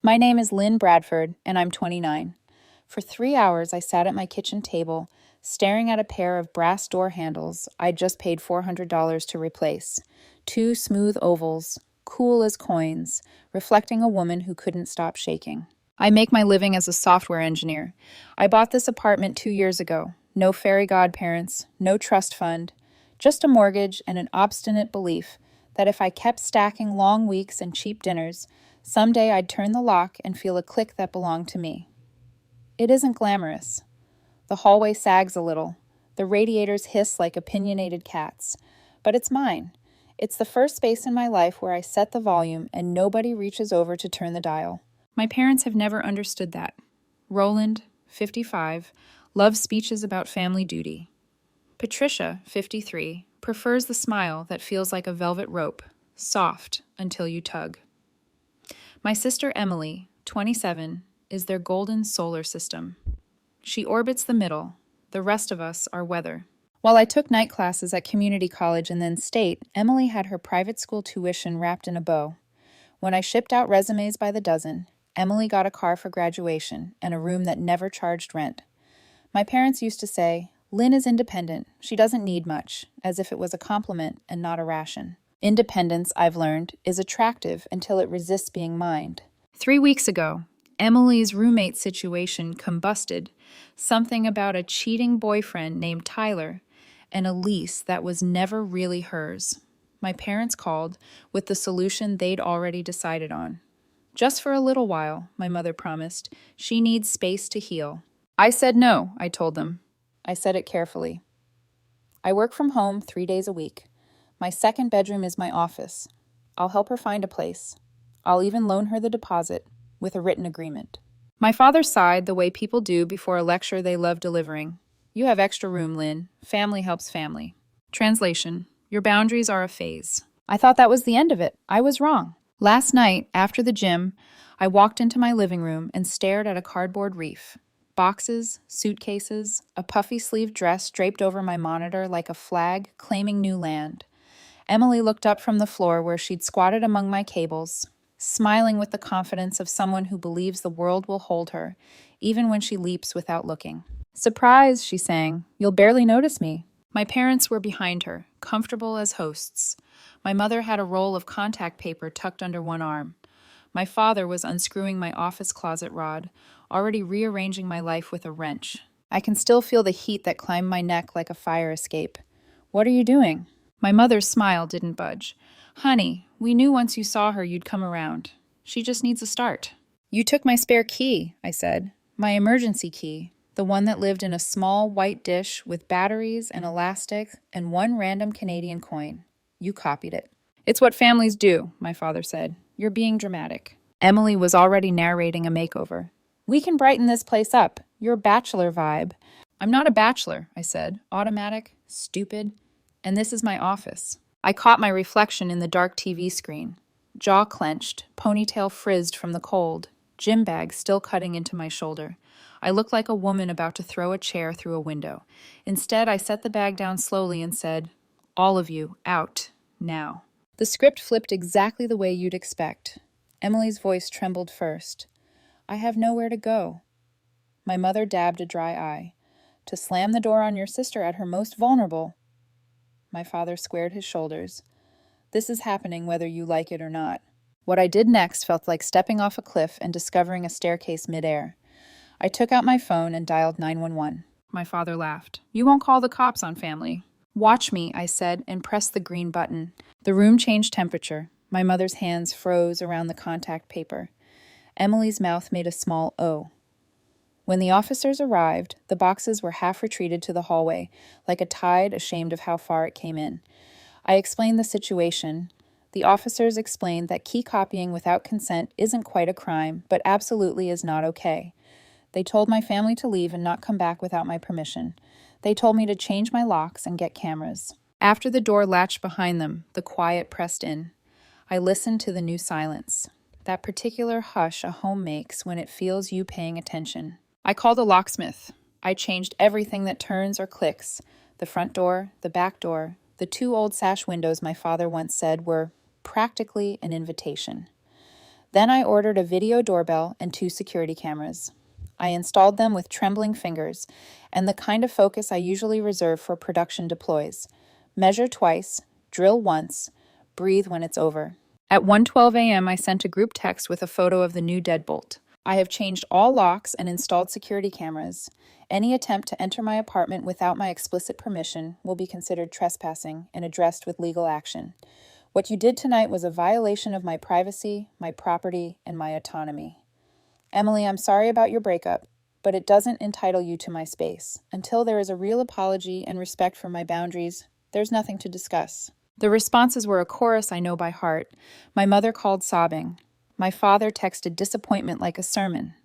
My name is Lynn Bradford, and I'm 29. For 3 hours, I sat at my kitchen table, staring at a pair of brass door handles I'd just paid $400 to replace. Two smooth ovals, cool as coins, reflecting a woman who couldn't stop shaking. I make my living as a software engineer. I bought this apartment 2 years ago. No fairy godparents, no trust fund, just a mortgage and an obstinate belief that if I kept stacking long weeks and cheap dinners, someday I'd turn the lock and feel a click that belonged to me. It isn't glamorous. The hallway sags a little. The radiators hiss like opinionated cats. But it's mine. It's the first space in my life where I set the volume and nobody reaches over to turn the dial. My parents have never understood that. Roland, 55, loves speeches about family duty. Patricia, 53, prefers the smile that feels like a velvet rope, soft until you tug. My sister Emily, 27, is their golden solar system. She orbits the middle. The rest of us are weather. While I took night classes at community college and then state, Emily had her private school tuition wrapped in a bow. When I shipped out resumes by the dozen, Emily got a car for graduation and a room that never charged rent. My parents used to say, Lynn is independent. She doesn't need much, as if it was a compliment and not a ration. Independence, I've learned, is attractive until it resists being mined. 3 weeks ago, Emily's roommate situation combusted, something about a cheating boyfriend named Tyler, and a lease that was never really hers. My parents called with the solution they'd already decided on. Just for a little while, my mother promised. She needs space to heal. I said no, I told them. I said it carefully. I work from home 3 days a week. My second bedroom is my office. I'll help her find a place. I'll even loan her the deposit, with a written agreement. My father sighed the way people do before a lecture they love delivering. You have extra room, Lynn. Family helps family. Translation: your boundaries are a phase. I thought that was the end of it. I was wrong. Last night, after the gym, I walked into my living room and stared at a cardboard reef. Boxes, suitcases, a puffy-sleeved dress draped over my monitor like a flag claiming new land. Emily looked up from the floor where she'd squatted among my cables, smiling with the confidence of someone who believes the world will hold her, even when she leaps without looking. Surprise, she sang. You'll barely notice me. My parents were behind her, comfortable as hosts. My mother had a roll of contact paper tucked under one arm. My father was unscrewing my office closet rod, already rearranging my life with a wrench. I can still feel the heat that climbed my neck like a fire escape. What are you doing? My mother's smile didn't budge. Honey, we knew once you saw her you'd come around. She just needs a start. You took my spare key, I said. My emergency key. The one that lived in a small white dish with batteries and elastic and one random Canadian coin. You copied it. It's what families do, my father said. You're being dramatic. Emily was already narrating a makeover. We can brighten this place up. Your bachelor vibe. I'm not a bachelor, I said. Automatic, stupid. And this is my office. I caught my reflection in the dark TV screen. Jaw clenched, ponytail frizzed from the cold, gym bag still cutting into my shoulder. I looked like a woman about to throw a chair through a window. Instead, I set the bag down slowly and said, all of you, out, now. The script flipped exactly the way you'd expect. Emily's voice trembled first. I have nowhere to go. My mother dabbed a dry eye. To slam the door on your sister at her most vulnerable. My father squared his shoulders. This is happening whether you like it or not. What I did next felt like stepping off a cliff and discovering a staircase midair. I took out my phone and dialed 911. My father laughed. You won't call the cops on family. Watch me, I said, and pressed the green button. The room changed temperature. My mother's hands froze around the contact paper. Emily's mouth made a small O. When the officers arrived, the boxes were half retreated to the hallway, like a tide ashamed of how far it came in. I explained the situation. The officers explained that key copying without consent isn't quite a crime, but absolutely is not okay. They told my family to leave and not come back without my permission. They told me to change my locks and get cameras. After the door latched behind them, the quiet pressed in. I listened to the new silence, that particular hush a home makes when it feels you paying attention. I called a locksmith. I changed everything that turns or clicks, the front door, the back door, the 2 old sash windows my father once said were practically an invitation. Then I ordered a video doorbell and 2 security cameras. I installed them with trembling fingers and the kind of focus I usually reserve for production deploys. Measure twice, drill once, breathe when it's over. At 1:12 a.m., I sent a group text with a photo of the new deadbolt. I have changed all locks and installed security cameras. Any attempt to enter my apartment without my explicit permission will be considered trespassing and addressed with legal action. What you did tonight was a violation of my privacy, my property, and my autonomy. Emily, I'm sorry about your breakup, but it doesn't entitle you to my space. Until there is a real apology and respect for my boundaries, there's nothing to discuss. The responses were a chorus I know by heart. My mother called sobbing. My father texted disappointment like a sermon.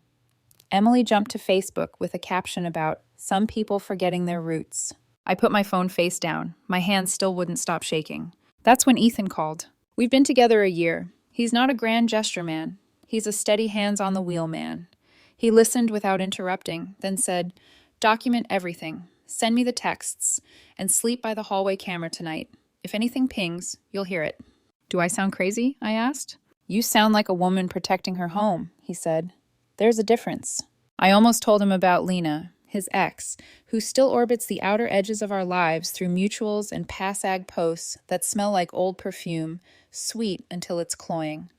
Emily jumped to Facebook with a caption about some people forgetting their roots. I put my phone face down. My hands still wouldn't stop shaking. That's when Ethan called. We've been together a year. He's not a grand gesture man. He's a steady hands-on-the-wheel man. He listened without interrupting, then said, "Document everything. Send me the texts, and sleep by the hallway camera tonight. If anything pings, you'll hear it." "Do I sound crazy?" I asked. "You sound like a woman protecting her home," he said. "There's a difference." I almost told him about Lena, his ex, who still orbits the outer edges of our lives through mutuals and pass-ag posts that smell like old perfume, sweet until it's cloying.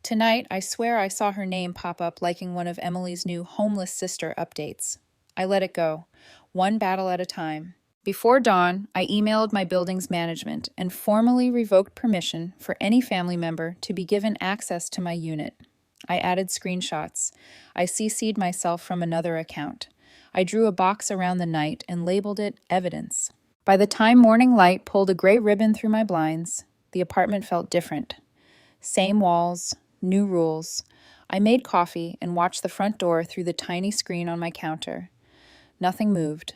Tonight, I swear I saw her name pop up liking one of Emily's new homeless sister updates. I let it go, one battle at a time. Before dawn, I emailed my building's management and formally revoked permission for any family member to be given access to my unit. I added screenshots. I CC'd myself from another account. I drew a box around the night and labeled it evidence. By the time morning light pulled a gray ribbon through my blinds, the apartment felt different. Same walls, new rules. I made coffee and watched the front door through the tiny screen on my counter. Nothing moved.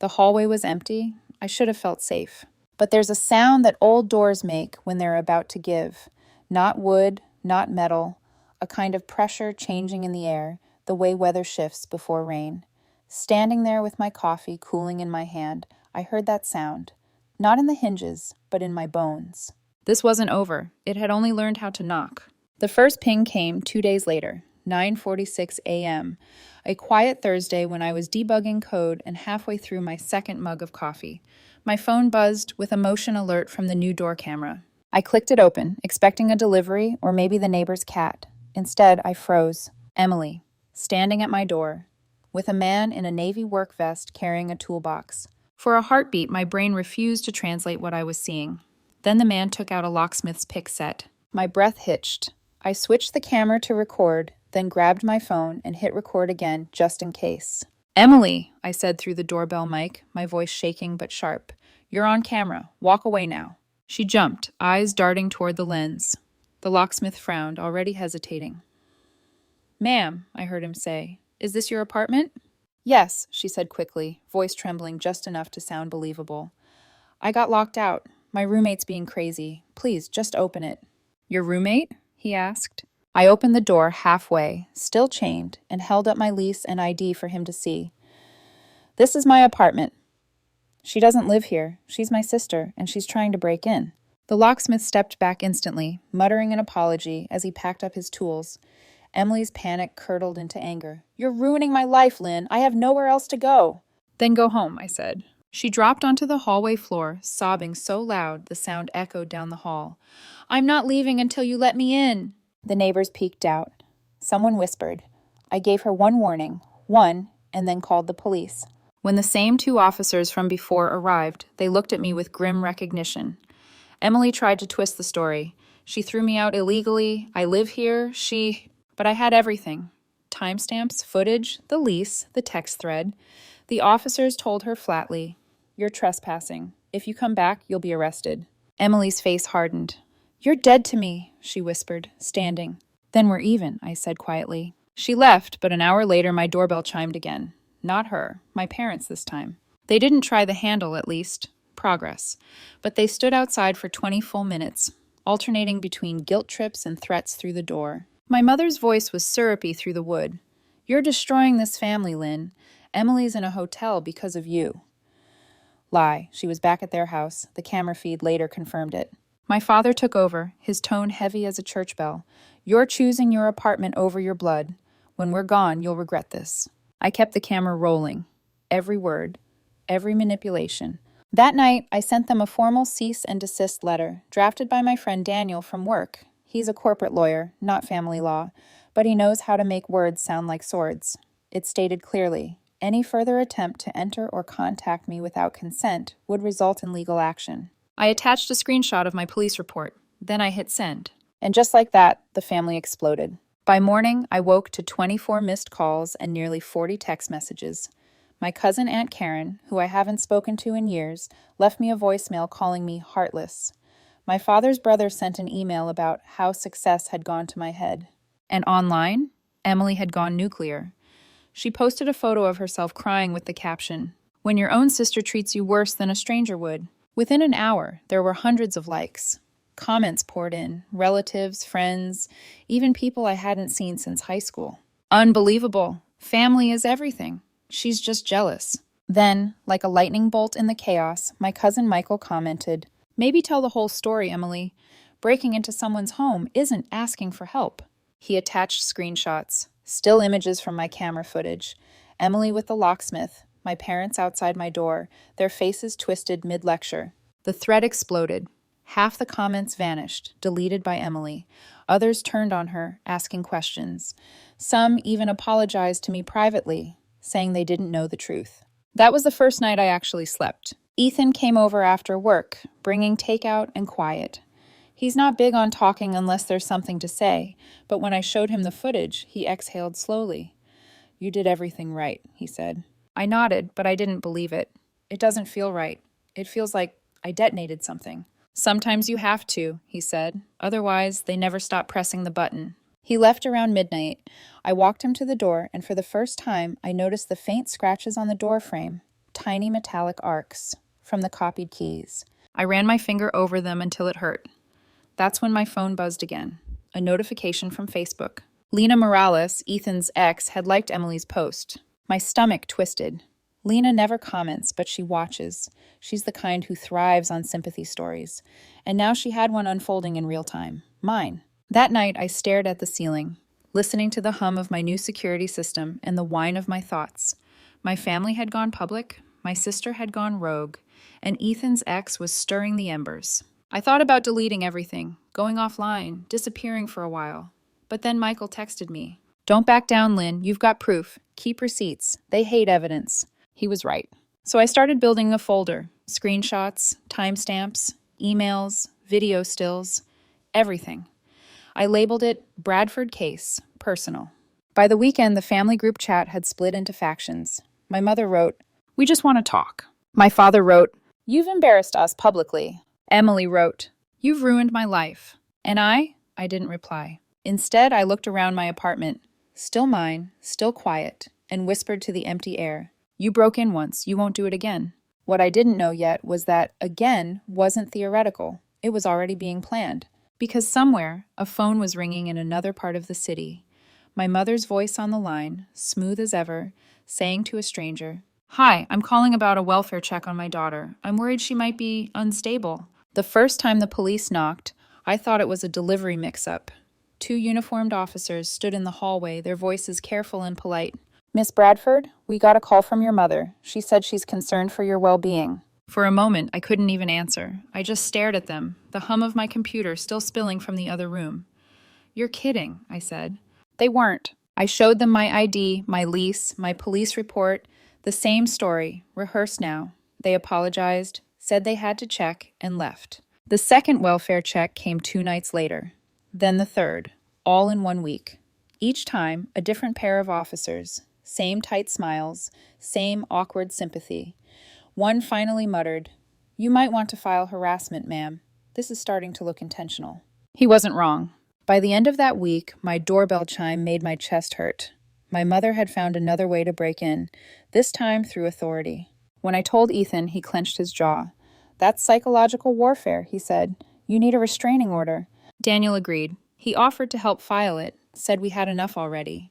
The hallway was empty. I should have felt safe. But there's a sound that old doors make when they're about to give. Not wood, not metal, a kind of pressure changing in the air, the way weather shifts before rain. Standing there with my coffee cooling in my hand, I heard that sound. Not in the hinges, but in my bones. This wasn't over. It had only learned how to knock. The first ping came 2 days later, 9:46 a.m., a quiet Thursday when I was debugging code and halfway through my second mug of coffee. My phone buzzed with a motion alert from the new door camera. I clicked it open, expecting a delivery or maybe the neighbor's cat. Instead, I froze. Emily, standing at my door, with a man in a navy work vest carrying a toolbox. For a heartbeat, my brain refused to translate what I was seeing. Then the man took out a locksmith's pick set. My breath hitched. I switched the camera to record, then grabbed my phone and hit record again, just in case. "Emily," I said through the doorbell mic, my voice shaking but sharp. "You're on camera. Walk away now." She jumped, eyes darting toward the lens. The locksmith frowned, already hesitating. "Ma'am," I heard him say, "is this your apartment?" "Yes," she said quickly, voice trembling just enough to sound believable. "I got locked out. My roommate's being crazy. Please, just open it." "Your roommate?" he asked. I opened the door halfway, still chained, and held up my lease and ID for him to see. "This is my apartment. She doesn't live here. She's my sister, and she's trying to break in." The locksmith stepped back instantly, muttering an apology as he packed up his tools. Emily's panic curdled into anger. "You're ruining my life, Lynn. I have nowhere else to go." "Then go home," I said. She dropped onto the hallway floor, sobbing so loud the sound echoed down the hall. "I'm not leaving until you let me in." The neighbors peeked out. Someone whispered. I gave her one warning, and then called the police. When the same 2 officers from before arrived, they looked at me with grim recognition. Emily tried to twist the story. She threw me out illegally. I live here. But I had everything. Timestamps, footage, the lease, the text thread. The officers told her flatly, "You're trespassing. If you come back, you'll be arrested." Emily's face hardened. "You're dead to me," she whispered, standing. "Then we're even," I said quietly. She left, but an hour later my doorbell chimed again. Not her, my parents this time. They didn't try the handle, at least. Progress. But they stood outside for 20 full minutes, alternating between guilt trips and threats through the door. My mother's voice was syrupy through the wood. "You're destroying this family, Lynn. Emily's in a hotel because of you." Lie. She was back at their house. The camera feed later confirmed it. My father took over, his tone heavy as a church bell. You're choosing your apartment over your blood. When we're gone, you'll regret this. I kept the camera rolling. Every word, every manipulation. That night, I sent them a formal cease and desist letter, drafted by my friend Daniel from work. He's a corporate lawyer, not family law, but he knows how to make words sound like swords. It stated clearly, any further attempt to enter or contact me without consent would result in legal action. I attached a screenshot of my police report. Then I hit send. And just like that, the family exploded. By morning, I woke to 24 missed calls and nearly 40 text messages. My cousin Aunt Karen, who I haven't spoken to in years, left me a voicemail calling me heartless. My father's brother sent an email about how success had gone to my head. And online, Emily had gone nuclear. She posted a photo of herself crying with the caption, "When your own sister treats you worse than a stranger would." Within an hour, there were hundreds of likes. Comments poured in, relatives, friends, even people I hadn't seen since high school. Unbelievable. Family is everything. She's just jealous. Then, like a lightning bolt in the chaos, my cousin Michael commented, "Maybe tell the whole story, Emily. Breaking into someone's home isn't asking for help." He attached screenshots, still images from my camera footage. Emily with the locksmith, my parents outside my door, their faces twisted mid-lecture. The thread exploded. Half the comments vanished, deleted by Emily. Others turned on her, asking questions. Some even apologized to me privately, saying they didn't know the truth. That was the first night I actually slept. Ethan came over after work, bringing takeout and quiet. He's not big on talking unless there's something to say, but when I showed him the footage, he exhaled slowly. "You did everything right," he said. I nodded, but I didn't believe it. It doesn't feel right. It feels like I detonated something. "Sometimes you have to," he said. "Otherwise, they never stop pressing the button." He left around midnight. I walked him to the door, and for the first time, I noticed the faint scratches on the door frame, tiny metallic arcs from the copied keys. I ran my finger over them until it hurt. That's when my phone buzzed again. A notification from Facebook. Lena Morales, Ethan's ex, had liked Emily's post. My stomach twisted. Lena never comments, but she watches. She's the kind who thrives on sympathy stories. And now she had one unfolding in real time. Mine. That night, I stared at the ceiling, listening to the hum of my new security system and the whine of my thoughts. My family had gone public, my sister had gone rogue, and Ethan's ex was stirring the embers. I thought about deleting everything, going offline, disappearing for a while. But then Michael texted me. "Don't back down, Lynn. You've got proof. Keep receipts. They hate evidence." He was right. So I started building a folder. Screenshots, timestamps, emails, video stills, everything. I labeled it Bradford Case, Personal. By the weekend, the family group chat had split into factions. My mother wrote, "We just want to talk." My father wrote, "You've embarrassed us publicly." Emily wrote, "You've ruined my life." And I didn't reply. Instead, I looked around my apartment, still mine, still quiet, and whispered to the empty air, "You broke in once, you won't do it again." What I didn't know yet was that again wasn't theoretical. It was already being planned. Because somewhere, a phone was ringing in another part of the city. My mother's voice on the line, smooth as ever, saying to a stranger, "Hi, I'm calling about a welfare check on my daughter. I'm worried she might be unstable." The first time the police knocked, I thought it was a delivery mix-up. Two uniformed officers stood in the hallway, their voices careful and polite. "Miss Bradford, we got a call from your mother. She said she's concerned for your well-being." For a moment, I couldn't even answer. I just stared at them, the hum of my computer still spilling from the other room. "You're kidding," I said. They weren't. I showed them my ID, my lease, my police report, the same story, rehearsed now. They apologized, said they had to check, and left. The second welfare check came 2 nights later. Then the third, all in 1 week. Each time, a different pair of officers, same tight smiles, same awkward sympathy. One finally muttered, "You might want to file harassment, ma'am. This is starting to look intentional." He wasn't wrong. By the end of that week, my doorbell chime made my chest hurt. My mother had found another way to break in, this time through authority. When I told Ethan, he clenched his jaw. "That's psychological warfare," he said. "You need a restraining order." Daniel agreed. He offered to help file it, said we had enough already.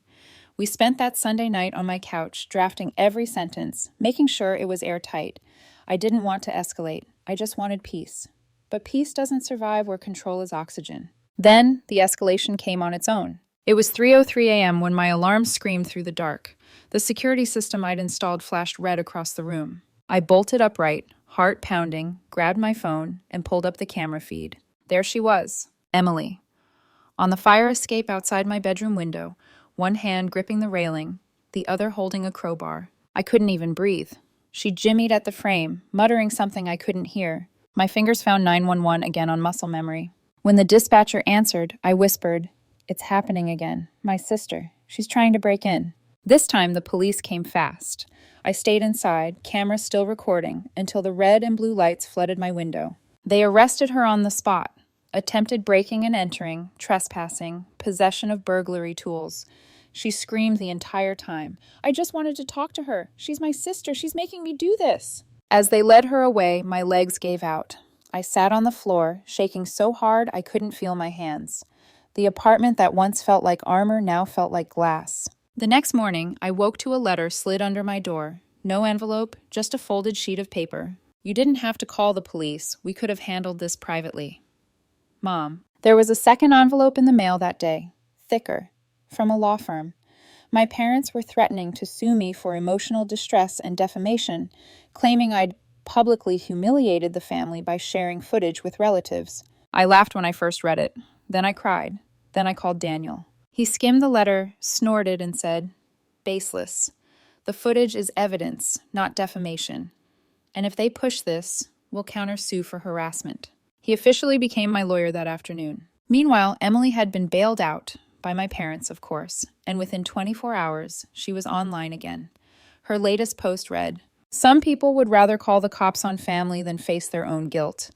We spent that Sunday night on my couch, drafting every sentence, making sure it was airtight. I didn't want to escalate. I just wanted peace. but peace doesn't survive where control is oxygen. Then, the escalation came on its own. It was 3:03 a.m. when my alarm screamed through the dark. The security system I'd installed flashed red across the room. I bolted upright, heart pounding, grabbed my phone, and pulled up the camera feed. There she was, Emily, on the fire escape outside my bedroom window, one hand gripping the railing, the other holding a crowbar. I couldn't even breathe. She jimmied at the frame, muttering something I couldn't hear. My fingers found 911 again on muscle memory. When the dispatcher answered, I whispered, "It's happening again. My sister. She's trying to break in." This time, the police came fast. I stayed inside, camera still recording, until the red and blue lights flooded my window. They arrested her on the spot. Attempted breaking and entering, trespassing, possession of burglary tools. She screamed the entire time. "I just wanted to talk to her. She's my sister. She's making me do this." As they led her away, my legs gave out. I sat on the floor, shaking so hard I couldn't feel my hands. The apartment that once felt like armor now felt like glass. The next morning, I woke to a letter slid under my door. No envelope, just a folded sheet of paper. "You didn't have to call the police. We could have handled this privately. Mom." There was a second envelope in the mail that day, thicker, from a law firm. My parents were threatening to sue me for emotional distress and defamation, claiming I'd publicly humiliated the family by sharing footage with relatives. I laughed when I first read it. Then I cried. Then I called Daniel. He skimmed the letter, snorted, and said, "Baseless. The footage is evidence, not defamation. And if they push this, we'll countersue for harassment." He officially became my lawyer that afternoon. Meanwhile, Emily had been bailed out, by my parents, of course, and within 24 hours, she was online again. Her latest post read, "Some people would rather call the cops on family than face their own guilt.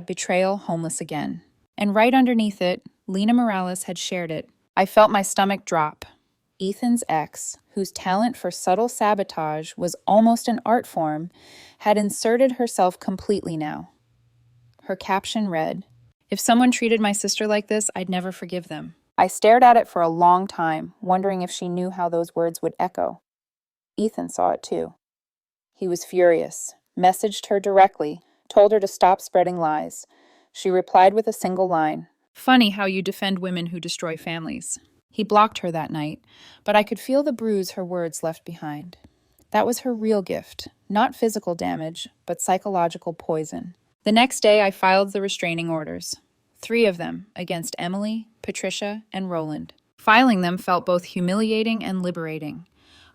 #Betrayal homeless again." And right underneath it, Lena Morales had shared it. I felt my stomach drop. Ethan's ex, whose talent for subtle sabotage was almost an art form, had inserted herself completely now. Her caption read, "If someone treated my sister like this, I'd never forgive them." I stared at it for a long time, wondering if she knew how those words would echo. Ethan saw it too. He was furious, messaged her directly, told her to stop spreading lies. She replied with a single line, "Funny how you defend women who destroy families." He blocked her that night, but I could feel the bruise her words left behind. That was her real gift, not physical damage, but psychological poison. The next day, I filed the restraining orders. 3 of them, against Emily, Patricia, and Roland. Filing them felt both humiliating and liberating.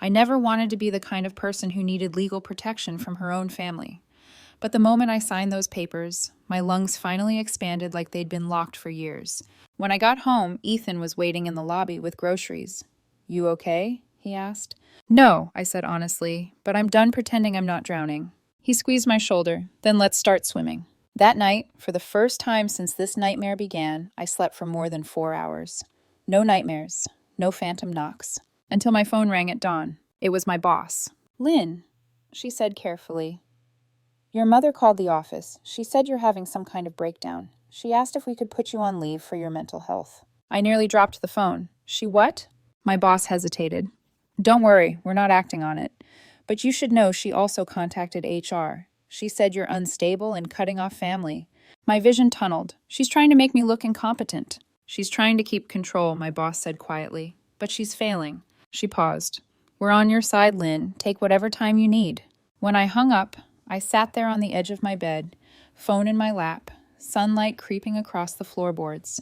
I never wanted to be the kind of person who needed legal protection from her own family. But the moment I signed those papers, my lungs finally expanded like they'd been locked for years. When I got home, Ethan was waiting in the lobby with groceries. "You okay?" he asked. "No," I said honestly, "but I'm done pretending I'm not drowning." He squeezed my shoulder. "Then let's start swimming." That night, for the first time since this nightmare began, I slept for more than 4 hours. No nightmares, no phantom knocks. Until my phone rang at dawn. It was my boss. "Lynn," she said carefully. "Your mother called the office. She said you're having some kind of breakdown. She asked if we could put you on leave for your mental health." I nearly dropped the phone. "She what?" My boss hesitated. "Don't worry, we're not acting on it. But you should know she also contacted HR. She said you're unstable and cutting off family." My vision tunneled. "She's trying to make me look incompetent." "She's trying to keep control," my boss said quietly. "But she's failing." She paused. "We're on your side, Lynn. Take whatever time you need." When I hung up, I sat there on the edge of my bed, phone in my lap, sunlight creeping across the floorboards.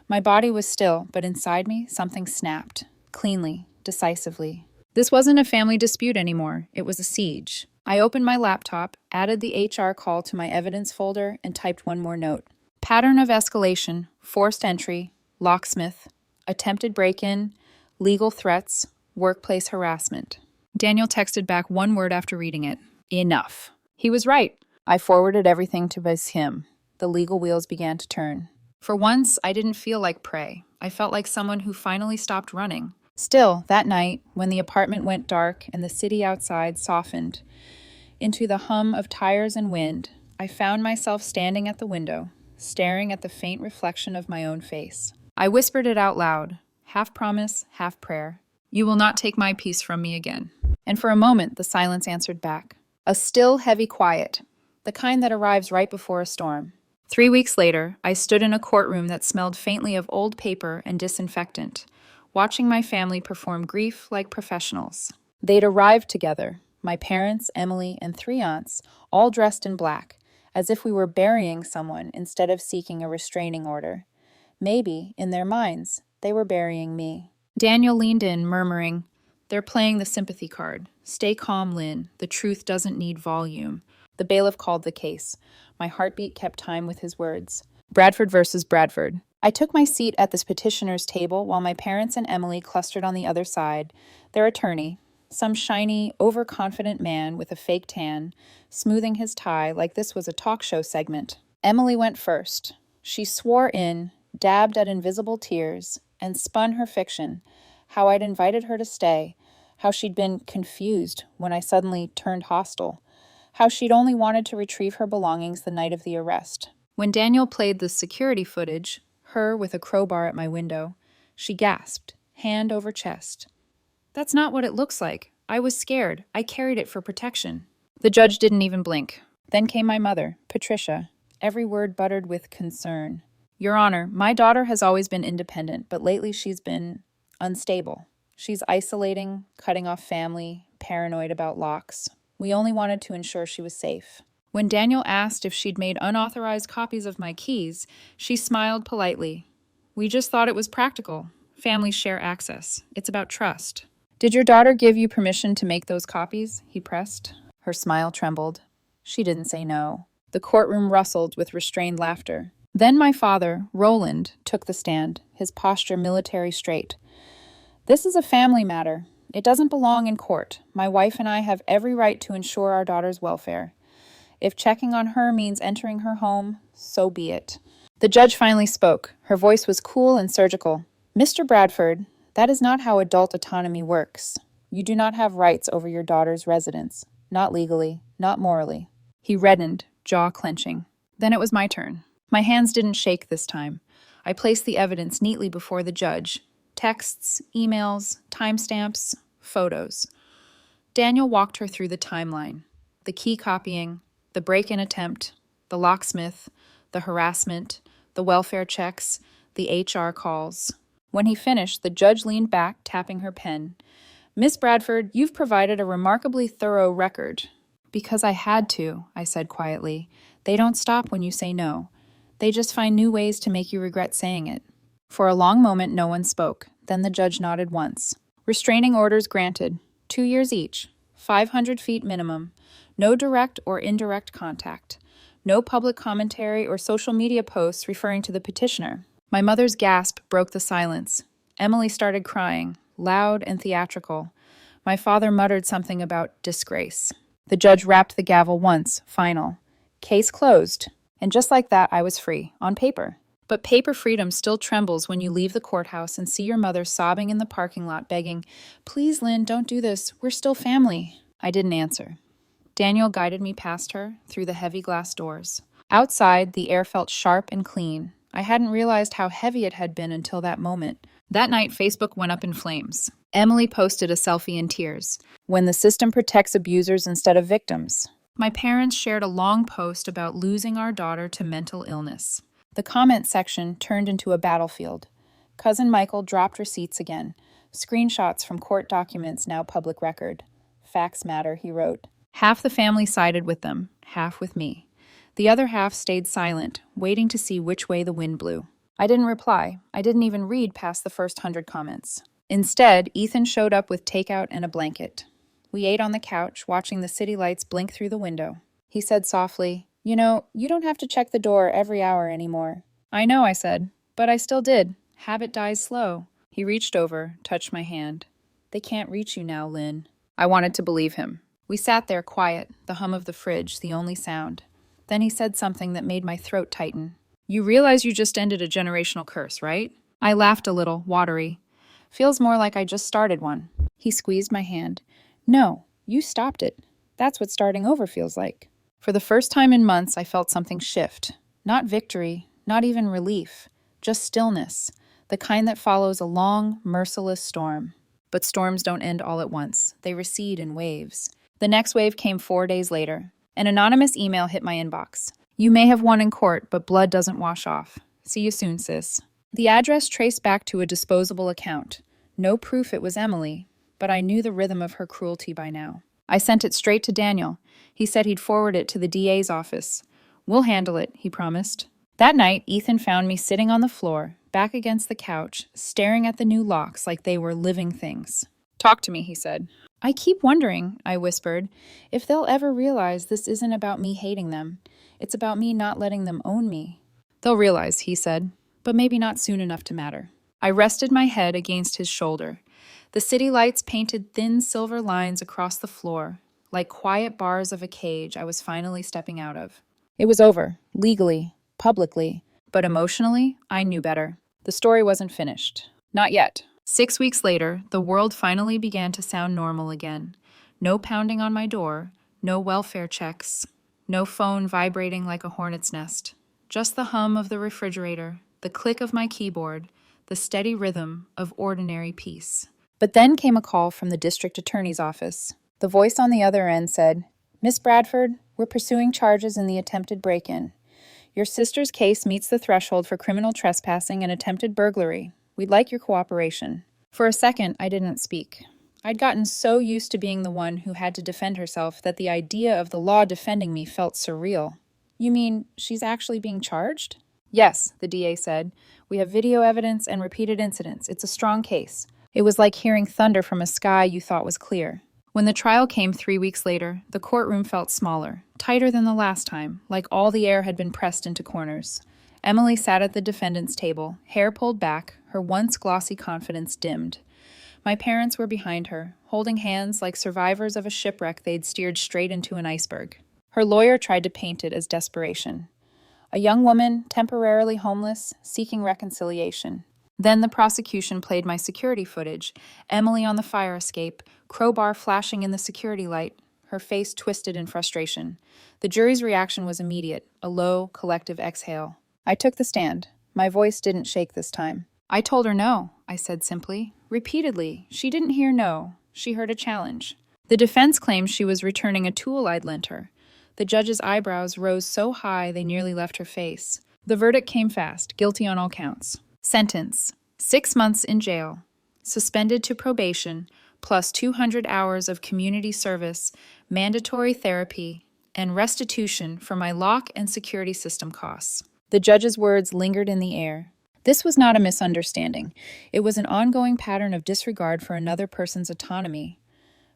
My body was still, but inside me, something snapped. Cleanly, decisively. This wasn't a family dispute anymore. It was a siege. I opened my laptop, added the HR call to my evidence folder, and typed one more note. Pattern of escalation, forced entry, locksmith, attempted break-in, legal threats, workplace harassment. Daniel texted back one word after reading it. Enough. He was right. I forwarded everything to him. The legal wheels began to turn. For once, I didn't feel like prey. I felt like someone who finally stopped running. Still, that night, when the apartment went dark and the city outside softened into the hum of tires and wind, I found myself standing at the window, staring at the faint reflection of my own face. I whispered it out loud, half promise, half prayer. "You will not take my peace from me again." And for a moment, the silence answered back. A still, heavy quiet, the kind that arrives right before a storm. 3 weeks later, I stood in a courtroom that smelled faintly of old paper and disinfectant, watching my family perform grief like professionals. They'd arrived together, my parents, Emily, and 3 aunts, all dressed in black, as if we were burying someone instead of seeking a restraining order. Maybe, in their minds, they were burying me. Daniel leaned in, murmuring, "They're playing the sympathy card. Stay calm, Lynn. The truth doesn't need volume." The bailiff called the case. My heartbeat kept time with his words. Bradford versus Bradford. I took my seat at this petitioner's table while my parents and Emily clustered on the other side. Their attorney, some shiny, overconfident man with a fake tan, smoothing his tie like this was a talk show segment. Emily went first. She swore in, dabbed at invisible tears, and spun her fiction, how I'd invited her to stay, how she'd been confused when I suddenly turned hostile, how she'd only wanted to retrieve her belongings the night of the arrest. When Daniel played the security footage, her with a crowbar at my window, she gasped, hand over chest. "That's not what it looks like. I was scared. I carried it for protection." The judge didn't even blink. Then came my mother, Patricia, every word buttered with concern. "Your Honor, my daughter has always been independent, but lately she's been unstable. She's isolating, cutting off family, paranoid about locks. We only wanted to ensure she was safe." When Daniel asked if she'd made unauthorized copies of my keys, she smiled politely. "We just thought it was practical. Families share access. It's about trust." "Did your daughter give you permission to make those copies?" he pressed. Her smile trembled. She didn't say no. The courtroom rustled with restrained laughter. Then my father, Roland, took the stand, his posture military straight. "This is a family matter. It doesn't belong in court. My wife and I have every right to ensure our daughter's welfare. If checking on her means entering her home, so be it." The judge finally spoke. Her voice was cool and surgical. "Mr. Bradford, that is not how adult autonomy works. You do not have rights over your daughter's residence. Not legally, not morally." He reddened, jaw clenching. Then it was my turn. My hands didn't shake this time. I placed the evidence neatly before the judge. Texts, emails, timestamps, photos. Daniel walked her through the timeline. The key copying, the break-in attempt, the locksmith, the harassment, the welfare checks, the HR calls. When he finished, the judge leaned back, tapping her pen. "Miss Bradford, you've provided a remarkably thorough record." "Because I had to," I said quietly. "They don't stop when you say no. They just find new ways to make you regret saying it." For a long moment, no one spoke. Then the judge nodded once. "Restraining orders granted. 2 years each. 500 feet minimum. No direct or indirect contact. No public commentary or social media posts referring to the petitioner." My mother's gasp broke the silence. Emily started crying, loud and theatrical. My father muttered something about disgrace. The judge rapped the gavel once, final. "Case closed." And just like that, I was free, on paper. But paper freedom still trembles when you leave the courthouse and see your mother sobbing in the parking lot, begging, "Please, Lynn, don't do this. We're still family." I didn't answer. Daniel guided me past her, through the heavy glass doors. Outside, the air felt sharp and clean. I hadn't realized how heavy it had been until that moment. That night, Facebook went up in flames. Emily posted a selfie in tears. "When the system protects abusers instead of victims." My parents shared a long post about losing our daughter to mental illness. The comment section turned into a battlefield. Cousin Michael dropped receipts again. Screenshots from court documents now public record. "Facts matter," he wrote. Half the family sided with them, half with me. The other half stayed silent, waiting to see which way the wind blew. I didn't reply. I didn't even read past the first 100 comments. Instead, Ethan showed up with takeout and a blanket. We ate on the couch, watching the city lights blink through the window. He said softly, "You know, you don't have to check the door every hour anymore." "I know," I said, "but I still did. Habit dies slow." He reached over, touched my hand. "They can't reach you now, Lynn." I wanted to believe him. We sat there quiet, the hum of the fridge, the only sound. Then he said something that made my throat tighten. "You realize you just ended a generational curse, right?" I laughed a little, watery. "Feels more like I just started one." He squeezed my hand. "No, you stopped it. That's what starting over feels like." For the first time in months, I felt something shift. Not victory, not even relief, just stillness, the kind that follows a long, merciless storm. But storms don't end all at once. They recede in waves. The next wave came 4 days later. An anonymous email hit my inbox. You may have won in court, but blood doesn't wash off. See you soon, sis. The address traced back to a disposable account. No proof it was Emily, but I knew the rhythm of her cruelty by now. I sent it straight to Daniel. He said he'd forward it to the DA's office. We'll handle it, he promised. That night, Ethan found me sitting on the floor, back against the couch, staring at the new locks like they were living things. Talk to me, he said. I keep wondering, I whispered, if they'll ever realize this isn't about me hating them. It's about me not letting them own me. They'll realize, he said, but maybe not soon enough to matter. I rested my head against his shoulder. The city lights painted thin silver lines across the floor, like quiet bars of a cage I was finally stepping out of. It was over, legally, publicly, but emotionally, I knew better. The story wasn't finished. Not yet. 6 weeks later, the world finally began to sound normal again. No pounding on my door, no welfare checks, no phone vibrating like a hornet's nest. Just the hum of the refrigerator, the click of my keyboard, the steady rhythm of ordinary peace. But then came a call from the district attorney's office. The voice on the other end said, "Miss Bradford, we're pursuing charges in the attempted break-in. Your sister's case meets the threshold for criminal trespassing and attempted burglary. We'd like your cooperation." For a second, I didn't speak. I'd gotten so used to being the one who had to defend herself that the idea of the law defending me felt surreal. You mean she's actually being charged? Yes, the DA said. We have video evidence and repeated incidents. It's a strong case. It was like hearing thunder from a sky you thought was clear. When the trial came 3 weeks later, the courtroom felt smaller, tighter than the last time, like all the air had been pressed into corners. Emily sat at the defendant's table, hair pulled back, her once glossy confidence dimmed. My parents were behind her, holding hands like survivors of a shipwreck they'd steered straight into an iceberg. Her lawyer tried to paint it as desperation. A young woman, temporarily homeless, seeking reconciliation. Then the prosecution played my security footage, Emily on the fire escape, crowbar flashing in the security light, her face twisted in frustration. The jury's reaction was immediate, a low, collective exhale. I took the stand. My voice didn't shake this time. I told her no, I said simply. Repeatedly. She didn't hear no. She heard a challenge. The defense claimed she was returning a tool I'd lent her. The judge's eyebrows rose so high they nearly left her face. The verdict came fast, guilty on all counts. Sentence: 6 months in jail, suspended to probation, plus 200 hours of community service, mandatory therapy, and restitution for my lock and security system costs. The judge's words lingered in the air. This was not a misunderstanding. It was an ongoing pattern of disregard for another person's autonomy.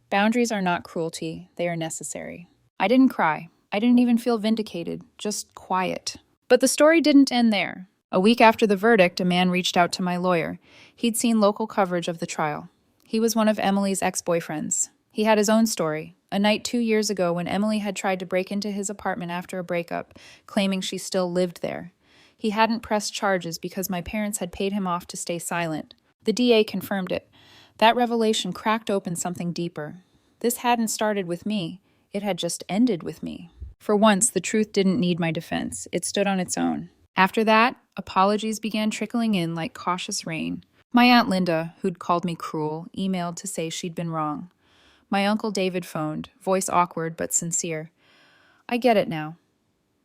Boundaries are not cruelty, they are necessary. I didn't cry. I didn't even feel vindicated, just quiet. But the story didn't end there. A week after the verdict, a man reached out to my lawyer. He'd seen local coverage of the trial. He was one of Emily's ex-boyfriends. He had his own story, a night 2 years ago when Emily had tried to break into his apartment after a breakup, claiming she still lived there. He hadn't pressed charges because my parents had paid him off to stay silent. The DA confirmed it. That revelation cracked open something deeper. This hadn't started with me. It had just ended with me. For once, the truth didn't need my defense. It stood on its own. After that, apologies began trickling in like cautious rain. My Aunt Linda, who'd called me cruel, emailed to say she'd been wrong. My Uncle David phoned, voice awkward but sincere. "I get it now.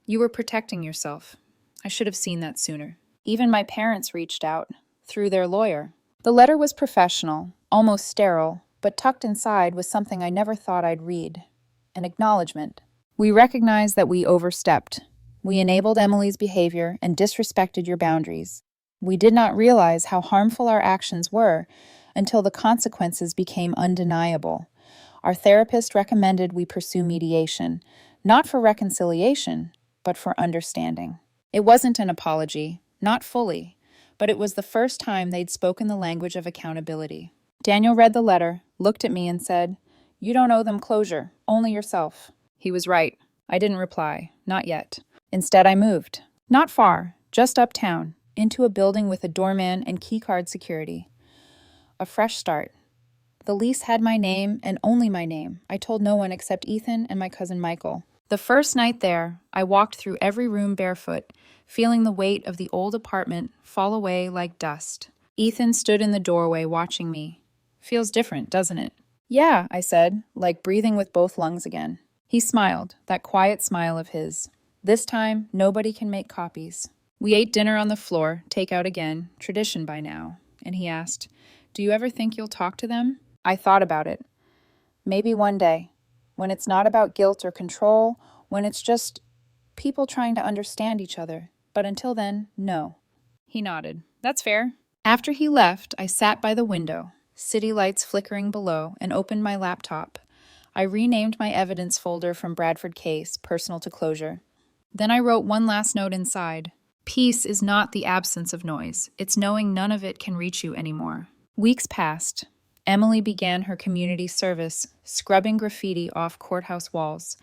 You were protecting yourself. I should have seen that sooner." Even my parents reached out, through their lawyer. The letter was professional, almost sterile, but tucked inside was something I never thought I'd read. An acknowledgement. We recognized that we overstepped. We enabled Emily's behavior and disrespected your boundaries. We did not realize how harmful our actions were until the consequences became undeniable. Our therapist recommended we pursue mediation, not for reconciliation, but for understanding. It wasn't an apology, not fully, but it was the first time they'd spoken the language of accountability. Daniel read the letter, looked at me and said, "You don't owe them closure, only yourself." He was right. I didn't reply, not yet. Instead, I moved. Not far, just uptown, into a building with a doorman and keycard security. A fresh start. The lease had my name and only my name. I told no one except Ethan and my cousin Michael. The first night there, I walked through every room barefoot, feeling the weight of the old apartment fall away like dust. Ethan stood in the doorway watching me. "Feels different, doesn't it?" "Yeah," I said, like breathing with both lungs again. He smiled, that quiet smile of his. This time, nobody can make copies. We ate dinner on the floor, takeout again, tradition by now. And he asked, "Do you ever think you'll talk to them?" I thought about it. Maybe one day, when it's not about guilt or control, when it's just people trying to understand each other. But until then, no. He nodded. That's fair. After he left, I sat by the window, city lights flickering below, and opened my laptop. I renamed my evidence folder from Bradford Case, personal to closure. Then I wrote one last note inside. Peace is not the absence of noise. It's knowing none of it can reach you anymore. Weeks passed. Emily began her community service, scrubbing graffiti off courthouse walls.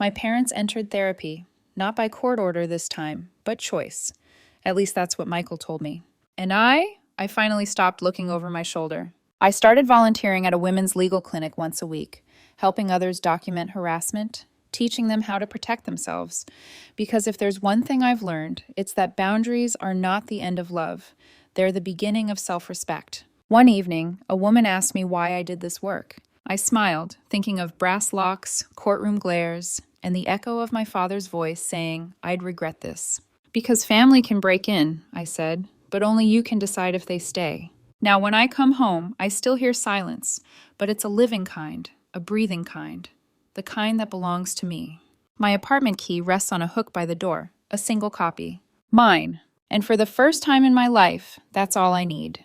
My parents entered therapy, not by court order this time, but choice. At least that's what Michael told me. And I finally stopped looking over my shoulder. I started volunteering at a women's legal clinic once a week, helping others document harassment, teaching them how to protect themselves. Because if there's one thing I've learned, it's that boundaries are not the end of love. They're the beginning of self-respect. One evening, a woman asked me why I did this work. I smiled, thinking of brass locks, courtroom glares, and the echo of my father's voice saying, I'd regret this. Because family can break in, I said, but only you can decide if they stay. Now, when I come home, I still hear silence, but it's a living kind, a breathing kind, the kind that belongs to me. My apartment key rests on a hook by the door, a single copy. Mine. And for the first time in my life, that's all I need.